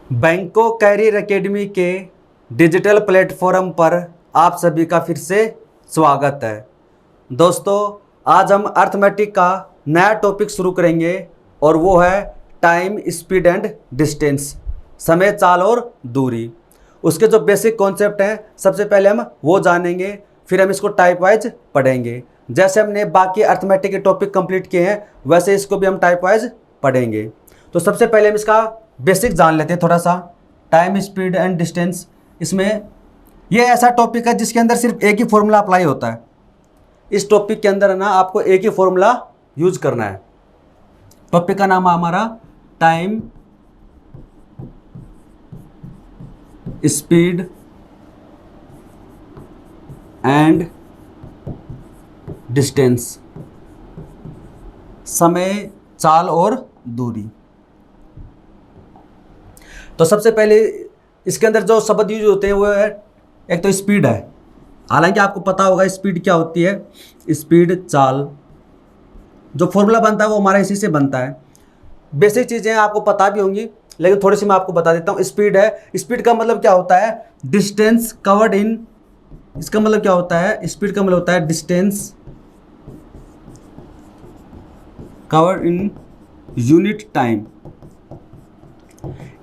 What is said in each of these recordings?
बैंको career academy के digital platform पर आप सभी का फिर से स्वागत है। दोस्तों, आज हम अर्थमेटिक का नया टॉपिक शुरू करेंगे और वो है टाइम, स्पीड एंड डिस्टेंस, समय, चाल और दूरी। उसके जो बेसिक कॉन्सेप्ट हैं सबसे पहले हम वो जानेंगे, फिर हम इसको टाइप वाइज पढ़ेंगे। जैसे हमने बाकी अर्थमेटिक के टॉपिक कंप्लीट किए हैं वैसे इसको भी हम टाइप वाइज पढ़ेंगे। तो सबसे पहले हम इसका बेसिक जान लेते हैं थोड़ा सा, टाइम, स्पीड एंड डिस्टेंस। इसमें ये ऐसा टॉपिक है जिसके अंदर सिर्फ एक ही फॉर्मूला अप्लाई होता है। इस टॉपिक के अंदर है ना आपको एक ही फॉर्मूला यूज करना है। टॉपिक का नाम है हमारा टाइम, स्पीड एंड डिस्टेंस, समय, चाल और दूरी। तो सबसे पहले इसके अंदर जो शब्द यूज होते हैं वो है, एक तो स्पीड है। हालांकि आपको पता होगा स्पीड क्या होती है। स्पीड, चाल, जो फॉर्मूला बनता है वो हमारा इसी से बनता है। बेसिक चीज़ें आपको पता भी होंगी लेकिन थोड़ी सी मैं आपको बता देता हूँ। स्पीड है, स्पीड का मतलब क्या होता है, डिस्टेंस कवर्ड इन, इसका मतलब क्या होता है, स्पीड का मतलब होता है distance covered in unit time.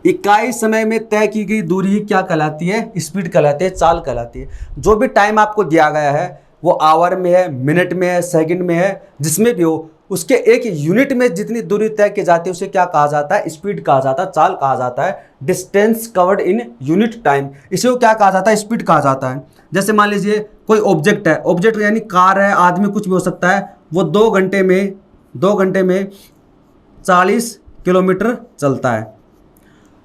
इकाई समय में तय की गई दूरी क्या कहलाती है, स्पीड कहलाती है, चाल कहलाती है। जो भी टाइम आपको दिया गया है वो आवर में है, मिनट में है, सेकंड में है, जिसमें भी हो, उसके एक यूनिट में जितनी दूरी तय की जाती है उसे क्या कहा जाता है, स्पीड कहा जाता है, चाल कहा जाता है। Distance covered in unit time, इसे को क्या कहा जाता है, स्पीड कहा जाता है। जैसे मान लीजिए कोई ऑब्जेक्ट है, ऑब्जेक्ट यानी कार है, आदमी, कुछ भी हो सकता है, वो 2 घंटे में 40 किलोमीटर चलता है।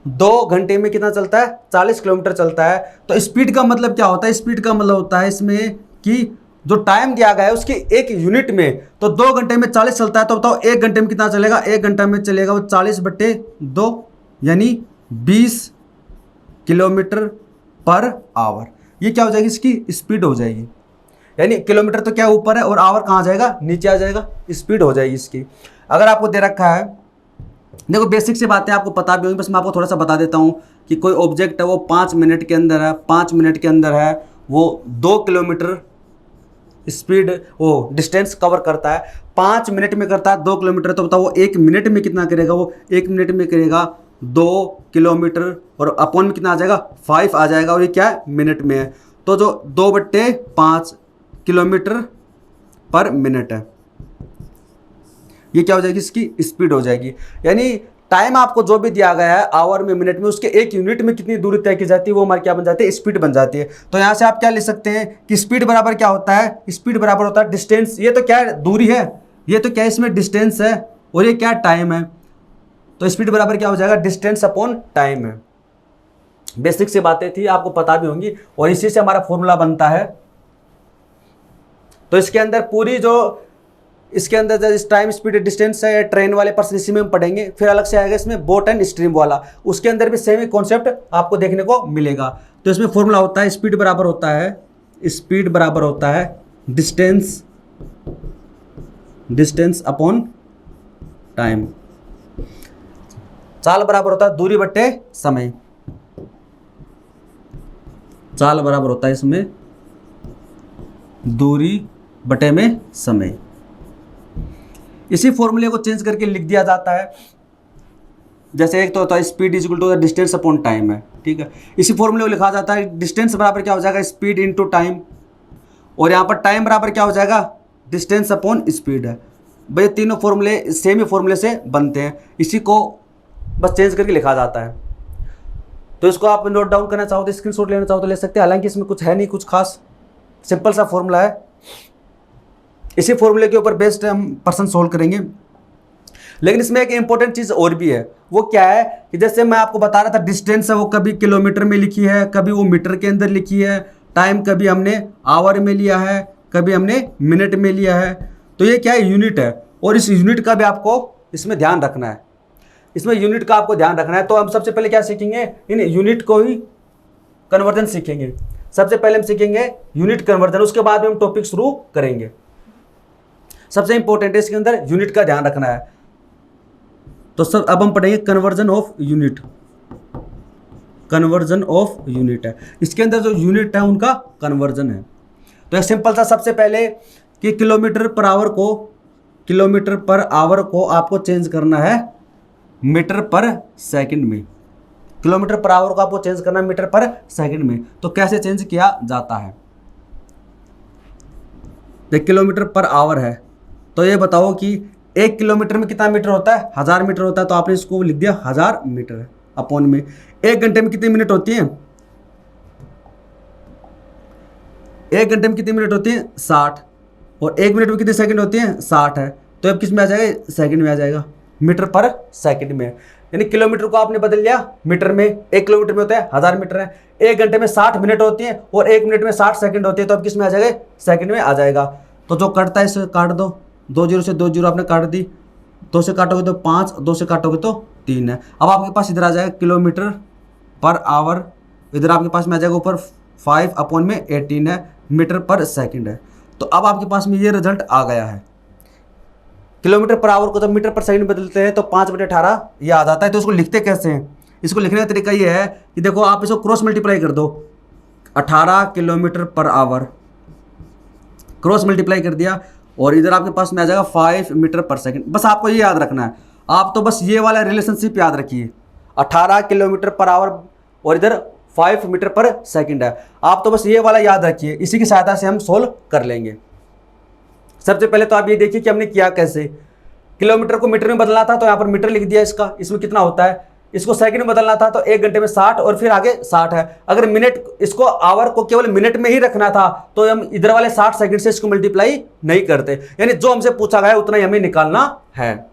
2 घंटे में कितना चलता है, 40 किलोमीटर चलता है। तो स्पीड का मतलब क्या होता है, स्पीड का मतलब होता है इसमें कि जो टाइम दिया गया है उसके एक यूनिट में, तो 2 घंटे में 40 चलता है, तो बताओ 1 घंटे में कितना चलेगा, 1 घंटा में चलेगा वो 40/2 यानी 20 किलोमीटर पर आवर। ये क्या हो जाएगी, इसकी स्पीड हो जाएगी। यानी किलोमीटर तो क्या ऊपर है और आवर कहाँ जाएगा, नीचे आ जाएगा, स्पीड हो जाएगी इसकी। अगर आपको दे रखा है, देखो बेसिक सी बातें आपको पता भी होंगी, बस मैं आपको थोड़ा सा बता देता हूँ कि कोई ऑब्जेक्ट है वो 5 मिनट के अंदर है, 5 मिनट के अंदर है वो 2 किलोमीटर स्पीड, वो डिस्टेंस कवर करता है। 5 मिनट में करता है 2 किलोमीटर, तो बताओ वो 1 मिनट में कितना करेगा, वो 1 मिनट में करेगा 2 किलोमीटर, और अपॉन में कितना आ जाएगा, 5 आ जाएगा, और ये क्या है, मिनट में है। तो जो 2/5 किलोमीटर पर मिनट है, ये क्या हो जाएगी, इसकी स्पीड हो जाएगी। यानी टाइम आपको जो भी दिया गया है आवर में, मिनट में, उसके एक यूनिट में कितनी दूरी तय की जाती है वो हमारी क्या बन जाती है, स्पीड बन जाती है। तो यहाँ से आप क्या लिख सकते हैं कि स्पीड बराबर क्या होता है, स्पीड बराबर होता है डिस्टेंस, ये तो क्या है, दूरी है, ये तो क्या है, इसमें डिस्टेंस है, और ये क्या टाइम है। तो स्पीड बराबर क्या हो जाएगा, डिस्टेंस अपॉन टाइम है। बेसिक से बातें थी, आपको पता भी होंगी, और इसी से हमारा फॉर्मूला बनता है। तो इसके अंदर पूरी जो इसके अंदर टाइम, स्पीड, डिस्टेंस है, ट्रेन वाले पर्सन इसी में हम पढ़ेंगे। फिर अलग से आएगा इसमें बोट एंड स्ट्रीम वाला, उसके अंदर भी सेम ही कॉन्सेप्ट आपको देखने को मिलेगा। तो इसमें फॉर्मूला होता है, स्पीड बराबर होता है डिस्टेंस अपॉन टाइम। चाल बराबर होता है दूरी बटे समय, चाल बराबर होता है इसमें दूरी बटे में समय। इसी फॉर्मूले को चेंज करके लिख दिया जाता है। जैसे एक तो होता है speed is equal to distance upon time है, ठीक है। इसी फॉर्मूले को लिखा जाता है डिस्टेंस बराबर क्या हो जाएगा, स्पीड इनटू टाइम, और यहाँ पर टाइम बराबर क्या हो जाएगा, डिस्टेंस अपॉन स्पीड है। भाई तीनों फॉर्मूले सेम ही फॉर्मूले से बनते हैं, इसी को बस चेंज करके लिखा जाता है। तो इसको आप नोट डाउन करना चाहो तो, स्क्रीनशॉट लेना चाहो तो ले सकते हैं। हालांकि इसमें कुछ है नहीं, कुछ खास, सिंपल सा फॉर्मूला है। इसी फॉर्मूले के ऊपर बेस्ड हम पर्सन सोल्व करेंगे। लेकिन इसमें एक इंपॉर्टेंट चीज़ और भी है, वो क्या है कि जैसे मैं आपको बता रहा था डिस्टेंस है वो कभी किलोमीटर में लिखी है, कभी वो मीटर के अंदर लिखी है, टाइम कभी हमने आवर में लिया है, कभी हमने मिनट में लिया है। तो ये क्या है, यूनिट है, और इस यूनिट का भी आपको इसमें ध्यान रखना है, इसमें यूनिट का आपको ध्यान रखना है। तो हम सबसे पहले क्या सीखेंगे, इन यूनिट को ही कन्वर्जन सीखेंगे। सबसे पहले हम सीखेंगे यूनिट कन्वर्जन, उसके बाद में हम टॉपिक शुरू करेंगे। सबसे इंपॉर्टेंट है इसके अंदर यूनिट का ध्यान रखना है। तो सर अब हम पढ़ेंगे conversion of unit. Conversion of unit है, इसके अंदर जो यूनिट है उनका कन्वर्जन है। तो एक सिंपल सा सबसे पहले कि किलोमीटर पर आवर को आपको चेंज करना है मीटर पर सेकंड में। किलोमीटर पर आवर को आपको चेंज करना है मीटर पर सेकंड में। तो कैसे चेंज किया जाता है? देख, किलोमीटर पर आवर है तो ये बताओ कि 1 किलोमीटर में कितना मीटर होता है? 1000 मीटर होता है। तो आपने इसको लिख दिया 1000 मीटर अपॉन में 1 घंटे में कितनी मिनट होती है? 1 घंटे में कितनी मिनट होती है? 60। और 1 मिनट में कितने सेकंड होती है? 60 है। तो अब किस में आ जाएगा? सेकंड में आ जाएगा, मीटर पर सेकंड में। यानी किलोमीटर को आपने बदल लिया मीटर में। 1 किलोमीटर में होता है 1000 मीटर है। 1 घंटे में 60 मिनट होती है और 1 मिनट में 60 सेकंड होती है। तो अब किस में आ जाएगा? सेकंड में आ जाएगा। तो जो कटता है इसे काट दो, 2 जीरो से 2 जीरो आपने काट दी, 2 से काटोगे तो 5, 2 से काटोगे तो 3 है। अब आपके पास इधर आ जाएगा किलोमीटर पर आवर, इधर आपके पास में आ जाएगा ऊपर 5 अपॉन में 18 है, मीटर पर सेकंड है। तो अब आपके पास में ये रिजल्ट आ गया है। किलोमीटर पर आवर को जब मीटर पर सेकंड बदलते हैं तो 5/18 ये आ जाता है। तो इसको लिखते कैसे हैं? इसको लिखने का तरीका ये है कि देखो आप इसको क्रॉस मल्टीप्लाई कर दो। 18 kilometre per our cross multiply कर दिया और इधर आपके पास में आ जाएगा 5 मीटर पर सेकंड। बस आपको ये याद रखना है, आप तो बस ये वाला रिलेशनशिप याद रखिए। 18 किलोमीटर पर आवर और इधर 5 मीटर पर सेकंड है। आप तो बस ये वाला याद रखिए, इसी की सहायता से हम सोल्व कर लेंगे। सबसे पहले तो आप ये देखिए कि हमने किया कैसे। किलोमीटर को मीटर में बदलना था तो यहाँ पर मीटर लिख दिया इसका, इसमें कितना होता है। इसको सेकंड में बदलना था तो 1 घंटे में 60 और फिर आगे 60 है। अगर मिनट, इसको आवर को केवल मिनट में ही रखना था तो हम इधर वाले 60 सेकंड से इसको मल्टीप्लाई नहीं करते। यानी जो हमसे पूछा गया है उतना ही हमें निकालना है।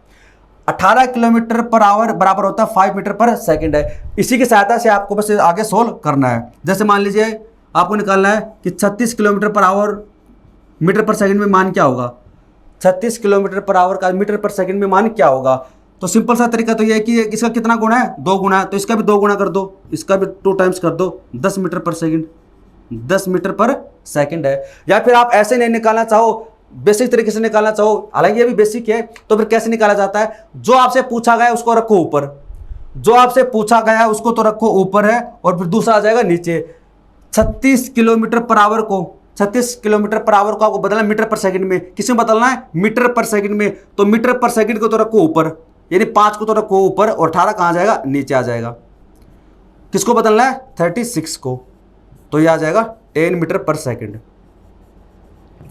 18 किलोमीटर पर आवर बराबर होता है 5 मीटर पर सेकंड है। इसी की सहायता से आपको बस आगे सोल्व करना है। जैसे मान लीजिए आपको निकालना है कि 36 किलोमीटर पर आवर मीटर पर सेकंड में मान क्या होगा। 36 किलोमीटर पर आवर का मीटर पर सेकंड में मान क्या होगा। तो सिंपल सा तरीका तो ये है कि इसका कितना गुणा है? 2 गुणा है। तो इसका भी 2 गुणा कर दो, इसका भी 2 टाइम्स कर दो, 10 मीटर पर सेकंड। 10 मीटर पर सेकंड है। या फिर आप ऐसे नहीं निकालना चाहो, बेसिक तरीके से निकालना चाहो, हालांकि ये भी बेसिक है, तो फिर कैसे निकाला जाता है? जो आपसे पूछा गया है उसको रखो ऊपर, जो आपसे पूछा गया है उसको तो रखो ऊपर है और फिर दूसरा आ जाएगा नीचे। 36 किलोमीटर पर आवर को 36 किलोमीटर पर आवर को आपको बदलना है मीटर पर सेकंड में। किस में बदलना है? मीटर पर सेकंड में। तो मीटर पर सेकंड को तो रखो ऊपर, यानी 5 को तो रखो ऊपर और 18 कहाँ जाएगा? नीचे आ जाएगा। किसको बदलना है? 36 को। तो ये आ जाएगा 10 मीटर पर सेकंड।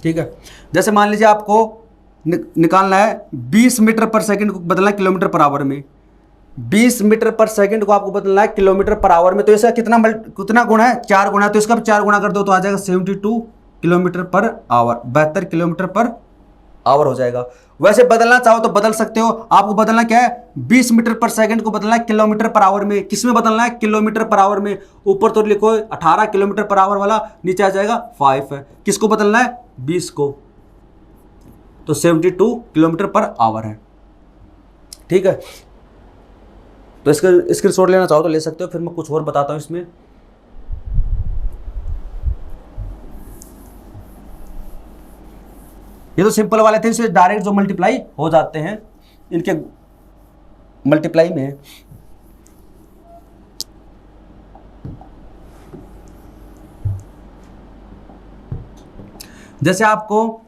ठीक है। जैसे मान लीजिए आपको निकालना है 20 मीटर पर सेकंड को बदलना है किलोमीटर पर आवर में। 20 मीटर पर सेकंड को आपको बदलना है किलोमीटर पर आवर में। तो इसका कितना गुणा है? 4 गुणा। तो इसका भी 4 गुणा कर दो तो आ जाएगा 72 kilometre per our, 72 kilometre per our हो जाएगा। वैसे बदलना चाहो तो बदल सकते हो। आपको बदलना क्या है? 20 मीटर पर सेकंड को बदलना है किलोमीटर पर आवर में। किस में बदलना है? किलोमीटर पर आवर में। ऊपर तो लिखो 18 किलोमीटर पर आवर वाला, नीचे आ जाएगा 5 है। किसको बदलना है? 20 को। तो 72 किलोमीटर पर आवर है। ठीक है। तो इसका स्क्रीनशॉट लेना चाहो तो ले सकते हो, फिर मैं कुछ और बताता हूं इसमें। ये तो सिंपल वाले थे, इससे डायरेक्ट जो मल्टीप्लाई हो जाते हैं इनके मल्टीप्लाई में। जैसे आपको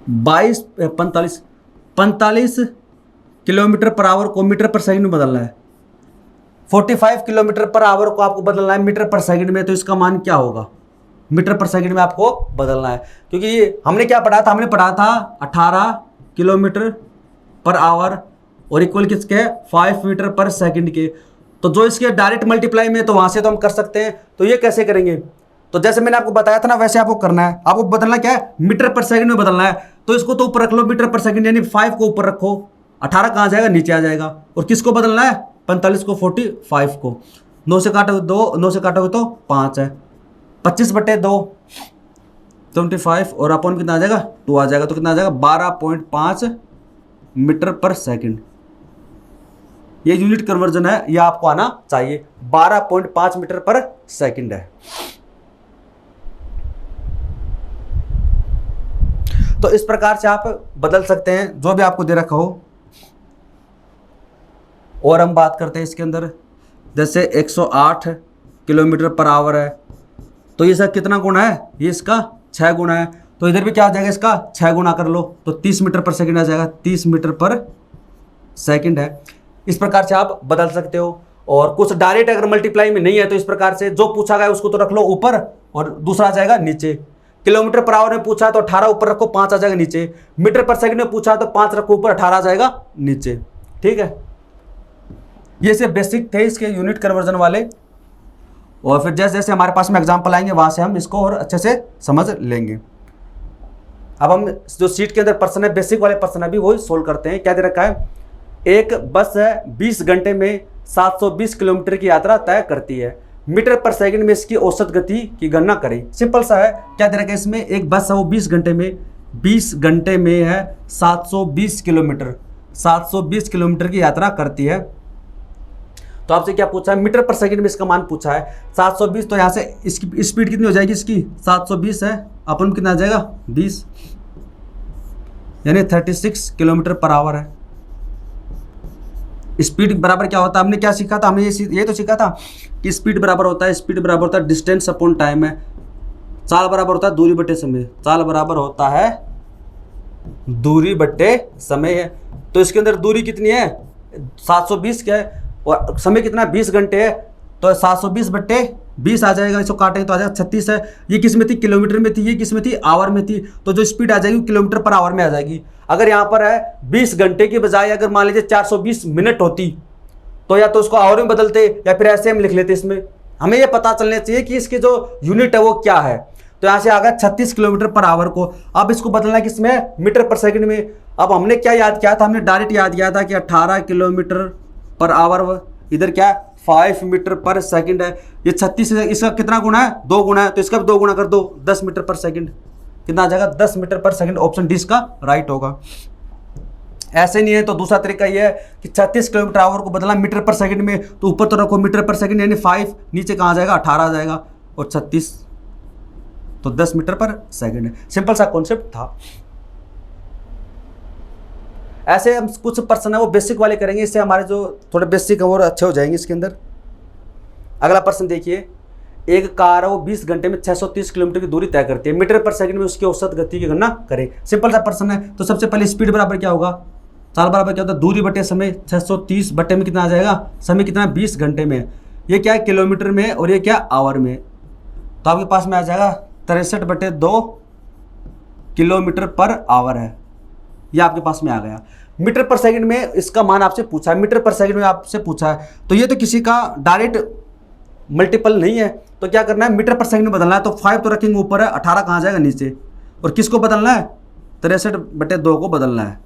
45 किलोमीटर पर आवर को मीटर पर सेकंड में बदलना है। 45 किलोमीटर पर आवर को आपको बदलना है मीटर पर सेकंड में। तो इसका मान क्या होगा? मीटर पर सेकंड में आपको बदलना है, क्योंकि हमने क्या पढ़ा था? हमने पढ़ा था 18 किलोमीटर पर आवर और इक्वल किसके? 5 मीटर पर सेकंड के। तो जो इसके डायरेक्ट मल्टीप्लाई में, तो वहां से तो हम कर सकते हैं। तो ये कैसे करेंगे? तो जैसे मैंने आपको बताया था ना, वैसे आपको करना है। आपको बदलना क्या है? मीटर पर सेकंड में बदलना है। तो इसको तो ऊपर रख लो मीटर पर सेकंड, यानी 5 को ऊपर रखो, 18 कहाँ जाएगा? नीचे आ जाएगा। और किसको बदलना है? 45 को 45 को। 9 से काटोगे 2, 9 से काटोगे तो 5 है। 25/2 25 और अपॉन कितना आ जाएगा? 2 आ जाएगा। तो कितना आ जाएगा? 12.5 मीटर पर सेकंड। ये यूनिट कन्वर्जन है, ये आपको आना चाहिए। 12.5 मीटर पर सेकंड है। तो इस प्रकार से आप बदल सकते हैं जो भी आपको दे रखा हो। और हम बात करते हैं इसके अंदर, जैसे 108 किलोमीटर पर आवर है, तो ये सर कितना गुना है, ये इसका 6 गुना है, तो इधर भी क्या आ जाएगा, इसका 6 गुना कर लो तो 30 मीटर पर सेकंड आ जाएगा, 30 मीटर पर सेकंड है। इस प्रकार से आप बदल सकते हो। और कुछ डायरेक्ट अगर मल्टीप्लाई में नहीं है तो इस प्रकार से जो पूछा गया उसको तो रख लो ऊपर और दूसरा आ जाएगा नीचे। किलोमीटर पर आवर में पूछा तो 18 ऊपर रखो, 5 आ जाएगा नीचे। मीटर पर सेकंड में पूछा तो 5 रखो ऊपर, 18 आ जाएगा नीचे। ठीक है, ये से बेसिक थे इसके यूनिट कन्वर्जन वाले। और फिर जैसे जैसे हमारे पास में एग्जाम्पल आएंगे वहां से हम इसको और अच्छे से समझ लेंगे। अब हम जो सीट के अंदर प्रश्न है, बेसिक वाले प्रश्न है, भी वही सोल्व करते हैं। क्या दे रखा है, एक बस है 20 घंटे में 720 किलोमीटर की यात्रा तय करती है, मीटर पर सेकंड में इसकी औसत गति की गणना करें। सिंपल सा है। क्या दे रखा है इसमें, एक बस है वो 20 घंटे में है 720 किलोमीटर की यात्रा करती है। तो आपसे क्या पूछा है, मीटर पर सेकंड में इसका मान पूछा है 720, तो यहाँ से इसकी स्पीड कितनी हो जाएगी, इसकी 720 है, अपन कितना आ जाएगा 20, यानी 36 किलोमीटर पर आवर है। स्पीड बराबर क्या होता है, हमने क्या सीखा था, हमने ये तो सीखा था कि स्पीड बराबर होता है डिस्टेंस अपॉन टाइम है। चाल बराबर होता है दूरी बटे समय, चाल बराबर होता है दूरी बटे समय है। तो इसके अंदर दूरी कितनी है 720 क्या है, और समय कितना 20 घंटे है, तो 720 बट्टे 20 आ जाएगा, इसको काटेंगे तो आ जाएगा 36 है। ये किस में थी, किलोमीटर में थी, ये किस में थी, आवर में थी, तो जो स्पीड आ जाएगी किलोमीटर पर आवर में आ जाएगी। अगर यहाँ पर है 20 घंटे की बजाय अगर मान लीजिए 420 मिनट होती तो या तो उसको आवर में बदलते या फिर ऐसे हम लिख लेते। इसमें हमें ये पता चलना चाहिए कि इसकी जो यूनिट है वो क्या है। तो यहाँ से आ गया 36 किलोमीटर पर आवर को। अब इसको बदलना किसमें, मीटर पर सेकंड में। अब हमने क्या याद किया था, हमने डायरेक्ट याद किया था कि 18 किलोमीटर पर आवर, इधर क्या है 5 मीटर पर सेकंड है। ये 36 है, इसका कितना गुना है, 2 गुना है, तो इसका भी 2 गुना कर दो, 10 मीटर पर सेकंड। कितना आ जाएगा 10 मीटर पर सेकंड। ऑप्शन डी इसका राइट होगा। ऐसे नहीं है तो दूसरा तरीका ये है कि 36 किलोमीटर आवर को बदलना मीटर पर सेकंड में, तो ऊपर तो रखो मीटर पर सेकंड यानी 5, नीचे कहाँ आ जाएगा 18 आ जाएगा, और 36 तो 10 मीटर पर सेकंड है। सिंपल सा कॉन्सेप्ट था। ऐसे हम कुछ प्रश्न है वो बेसिक वाले करेंगे, इससे हमारे जो थोड़े बेसिक है वो अच्छे हो जाएंगे इसके अंदर। अगला प्रश्न देखिए, एक कार है वो 20 घंटे में 630 किलोमीटर की दूरी तय करती है, मीटर पर सेकंड में उसकी औसत गति की गणना करें। सिंपल सा प्रश्न है। तो सबसे पहले स्पीड बराबर क्या होगा, चाल बराबर क्या होता है, दूरी बटे समय, 630 बटे में कितना आ जाएगा, समय कितना 20 घंटे में, ये क्या है किलोमीटर में, और ये क्या आवर में, तो आपके पास में आ जाएगा 63 बटे 2 किलोमीटर पर आवर है। ये आपके पास में आ गया। मीटर पर सेकंड में इसका मान आपसे पूछा है, मीटर पर सेकंड में आपसे पूछा है, तो ये तो किसी का डायरेक्ट मल्टीपल नहीं है, तो क्या करना है मीटर पर सेकंड में बदलना है। तो 5 तो रखेंगे ऊपर है, 18 कहाँ जाएगा नीचे, और किसको बदलना है 63 बटे 2 को बदलना है।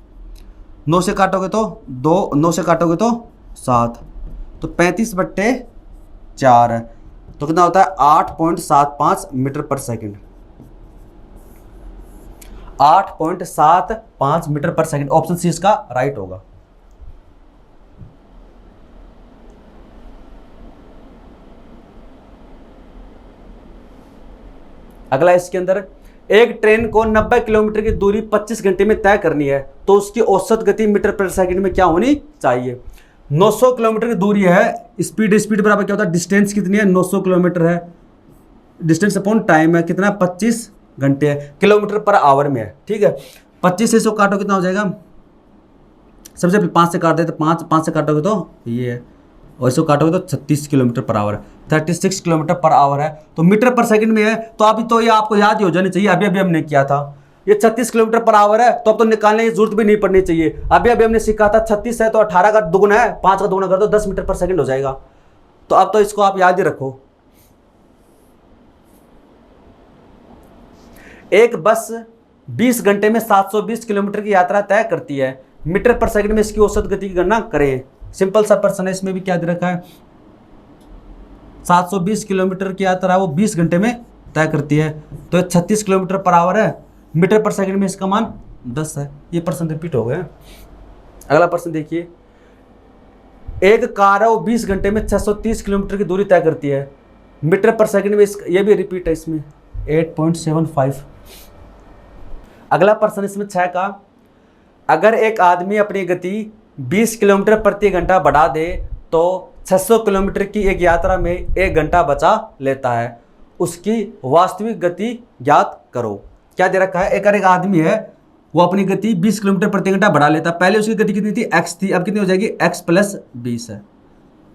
9 से काटोगे तो 2, 9 से काटोगे तो 7, तो 35 बटे 4 है, तो कितना होता है 8.75 मीटर पर सेकंड। 8.75 मीटर पर सेकंड। ऑप्शन सी इसका राइट होगा। अगला इसके अंदर, एक ट्रेन को 90 किलोमीटर की दूरी 25 घंटे में तय करनी है, तो उसकी औसत गति मीटर पर सेकंड में क्या होनी चाहिए। 900 किलोमीटर की दूरी है, स्पीड बराबर क्या होता है, डिस्टेंस कितनी है 900 किलोमीटर है, डिस्टेंस अपॉन टाइम है कितना 25 घंटे है, किलोमीटर पर आवर में है। ठीक है, 25 से 100 काटो कितना हो जाएगा, सबसे पहले 5 से काट देते, 5 से काटोगे तो ये है, और इसको काटोगे तो 36 किलोमीटर पर आवर है, 36 किलोमीटर पर आवर है, तो मीटर पर सेकंड में है। तो अभी तो ये आपको याद ही हो जानी चाहिए, अभी हमने किया था, ये 36 किलोमीटर पर आवर है, तो अब तो निकालने की जरूरत भी नहीं पड़नी चाहिए। अभी हमने सीखा था 36 है तो 18 का दुगुना है, 5 का दुगुना कर दो 10 मीटर पर सेकंड हो जाएगा। तो अब तो इसको आप याद ही रखो। एक बस 20 घंटे में 720 किलोमीटर की यात्रा तय करती है, मीटर पर सेकंड में इसकी औसत गति की गणना करें। सिंपल सा प्रश्न है, इसमें भी क्या दे रखा है 720 किलोमीटर की यात्रा वो 20 घंटे में तय करती है, तो 36 किलोमीटर पर आवर है, मीटर पर सेकंड में इसका मान 10 है। ये प्रश्न रिपीट हो गया। अगला प्रश्न देखिए, एक कार है वो 20 घंटे में 630 किलोमीटर की दूरी तय करती है, मीटर पर सेकंड में ये भी रिपीट है इसमें 8.75। अगला प्रश्न इसमें 6 का, अगर एक आदमी अपनी गति 20 किलोमीटर प्रति घंटा बढ़ा दे तो 600 किलोमीटर की एक यात्रा में 1 घंटा बचा लेता है। उसकी वास्तविक गति ज्ञात करो। क्या दे रखा है, एक आदमी है, वो अपनी गति 20 किलोमीटर प्रति घंटा बढ़ा लेता है। पहले उसकी गति कितनी थी, x थी, अब कितनी हो जाएगी, x + 20 है।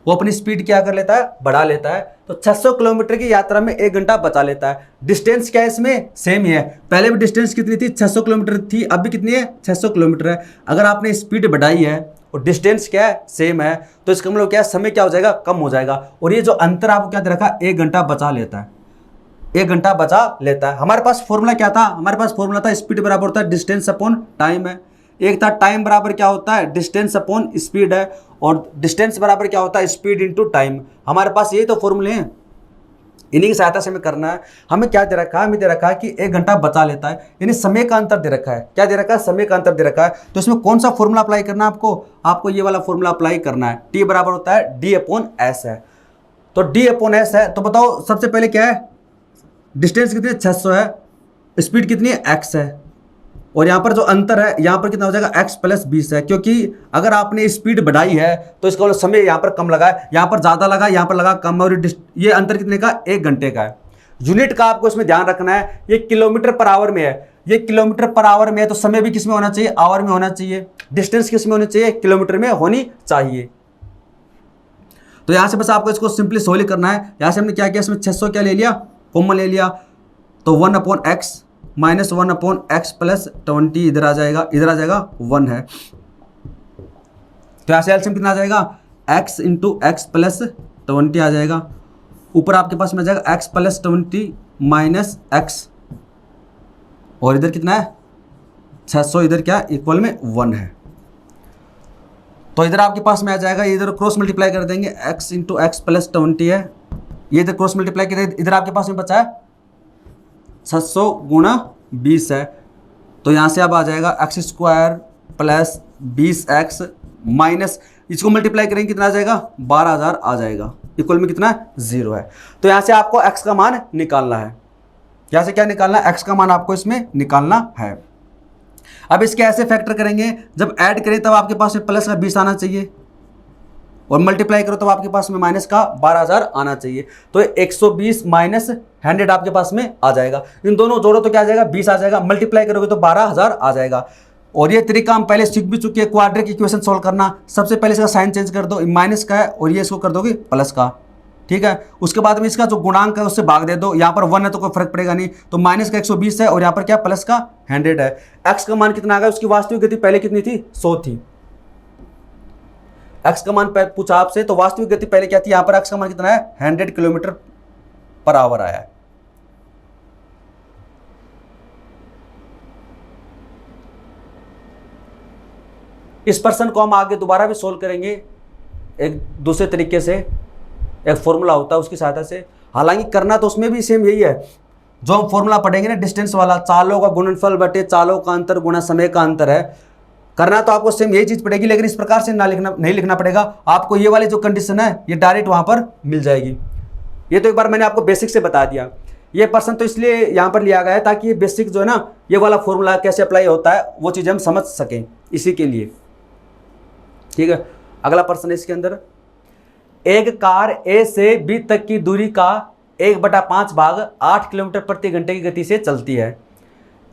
वो अपनी स्पीड क्या कर लेता है, बढ़ा लेता है, तो 600 किलोमीटर की यात्रा में 1 घंटा बचा लेता है। डिस्टेंस क्या है इसमें, सेम ही है। पहले भी डिस्टेंस कितनी थी, 600 किलोमीटर थी, अब भी कितनी है, 600 किलोमीटर है। अगर आपने स्पीड बढ़ाई है और डिस्टेंस क्या है, सेम है, तो इसका मतलब क्या है, समय क्या हो जाएगा, कम हो जाएगा। और ये जो अंतर आपको क्या दे रखा है, 1 घंटा बचा लेता है, 1 घंटा बचा लेता है। हमारे पास फॉर्मूला क्या था, हमारे पास फॉर्मूला था स्पीड बराबर होता है डिस्टेंस अपॉन टाइम है। एक था टाइम बराबर क्या होता है, डिस्टेंस अपॉन स्पीड है, और डिस्टेंस बराबर क्या होता है, स्पीड इनटू टाइम। हमारे पास ये तो फॉर्मूले हैं, इन्हीं की सहायता से हमें करना है। हमें क्या दे रखा है, हमें दे रखा है कि 1 घंटा बचा लेता है, यानी समय का अंतर दे रखा है। क्या दे रखा है, समय का अंतर दे रखा है। तो इसमें कौन सा फॉर्मूला अप्लाई करना है आपको ये वाला फॉर्मूला अप्लाई करना है। टी बराबर होता है D/S है, तो D/S है। तो बताओ सबसे पहले क्या है, डिस्टेंस कितनी है, 600 है, स्पीड कितनी है, x है, और यहाँ पर जो अंतर है, यहाँ पर कितना हो जाएगा, x + 20 है। क्योंकि अगर आपने स्पीड बढ़ाई है तो इसका मतलब समय यहाँ पर कम लगा है, यहाँ पर ज़्यादा लगा, यहाँ पर लगा कम, और ये अंतर कितने का, 1 घंटे का है। यूनिट का आपको इसमें ध्यान रखना है, ये किलोमीटर पर आवर में है, ये किलोमीटर पर आवर में है, तो समय भी किस में होना चाहिए, आवर में होना चाहिए। डिस्टेंस किस में होनी चाहिए, किलोमीटर में होनी चाहिए। तो यहाँ से बस आपको इसको सिंपली सोल्व करना है। यहाँ से हमने क्या किया, इसमें 600 क्या ले लिया, कॉमन ले लिया, तो 1/x - 1/x + 20 इधर आ जाएगा, इधर आ जाएगा 1 है। तो यहाँ से एलसीएम कितना आ जाएगा, x × x + 20 आ जाएगा। ऊपर आपके पास में आ जाएगा x + 20 - x, और इधर कितना है, 600, इधर क्या इक्वल में 1 है। तो इधर आपके पास में आ जाएगा, इधर क्रॉस मल्टीप्लाई कर देंगे, x × x + 20 है, ये इधर क्रॉस मल्टीप्लाई कर, इधर आपके पास में बचा है 600 × 20 है। तो यहाँ से अब आ जाएगा x² + 20x माइनस, इसको मल्टीप्लाई करेंगे कितना आ जाएगा, 12,000 आ जाएगा, इक्वल में कितना है, 0 है। तो यहाँ से आपको x का मान निकालना है। यहाँ से क्या निकालना है, x का मान आपको इसमें निकालना है। अब इसके ऐसे फैक्टर करेंगे, जब ऐड करें तब आपके पास में प्लस का 20 आना चाहिए, और मल्टीप्लाई करो तब आपके पास में माइनस का 12,000 आना चाहिए। तो 120 - 100 आपके पास में आ जाएगा। इन दोनों जोड़ो तो क्या आ जाएगा, 20 आ जाएगा, मल्टीप्लाई करोगे तो 12,000 आ जाएगा। और ये तरीका हम पहले सीख भी चुके हैं, क्वाड्रेटिक इक्वेशन सॉल्व करना। सबसे पहले इसका साइन चेंज कर दो, माइनस का है और ये इसको कर दोगे प्लस का, ठीक है। उसके बाद में इसका जो गुणांक है उससे भाग दे दो, यहाँ पर 1 है तो कोई फर्क पड़ेगा नहीं, तो माइनस का 120 है और यहाँ पर क्या प्लस का 100 है। एक्स का मान कितना आ गया, उसकी वास्तविक गति पहले कितनी थी, 100 थी। एक्स का मान पूछा आपसे, तो वास्तविक गति पहले क्या थी, यहाँ पर एक्स का मान कितना है, 100 किलोमीटर पर आवर आया है। इस पर्सन को हम आगे दोबारा भी सोल्व करेंगे एक दूसरे तरीके से, एक फॉर्मूला होता है उसकी सहायता से। हालांकि करना तो उसमें भी सेम यही है जो हम फॉर्मूला पढ़ेंगे ना, डिस्टेंस वाला, चालों का गुणनफल बटे चालों का अंतर गुणा समय का अंतर है। करना तो आपको सेम यही चीज पड़ेगी, लेकिन इस प्रकार से नहीं लिखना पड़ेगा आपको। ये वाली जो कंडीशन है ये डायरेक्ट वहां पर मिल जाएगी। ये तो एक बार मैंने आपको बेसिक से बता दिया। ये पर्सन तो इसलिए यहाँ पर लिया गया है ताकि ये बेसिक जो है ना, ये वाला फॉर्मूला कैसे अप्लाई होता है वो चीज़ हम समझ सकें, इसी के लिए, ठीक है। अगला पर्सन है इसके अंदर, एक कार ए से बी तक की दूरी का 1/5 भाग 8 किलोमीटर प्रति घंटे की गति से चलती है।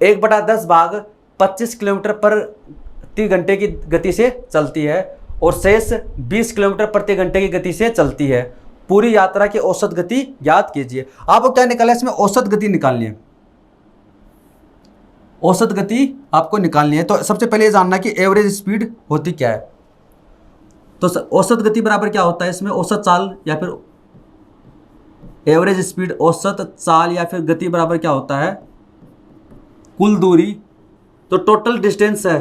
1/10 भाग 25 किलोमीटर प्रति घंटे की गति से चलती है, और शेष 20 किलोमीटर प्रति घंटे की गति से चलती है। पूरी यात्रा की औसत गति ज्ञात कीजिए। आपको क्या निकालना है इसमें, औसत गति निकालनी है। औसत गति आपको निकालनी है। तो सबसे पहले जानना कि एवरेज स्पीड होती क्या है। तो औसत गति बराबर क्या होता है इसमें, औसत चाल या फिर एवरेज स्पीड, औसत चाल या फिर गति बराबर क्या होता है, कुल दूरी। तो टोटल डिस्टेंस है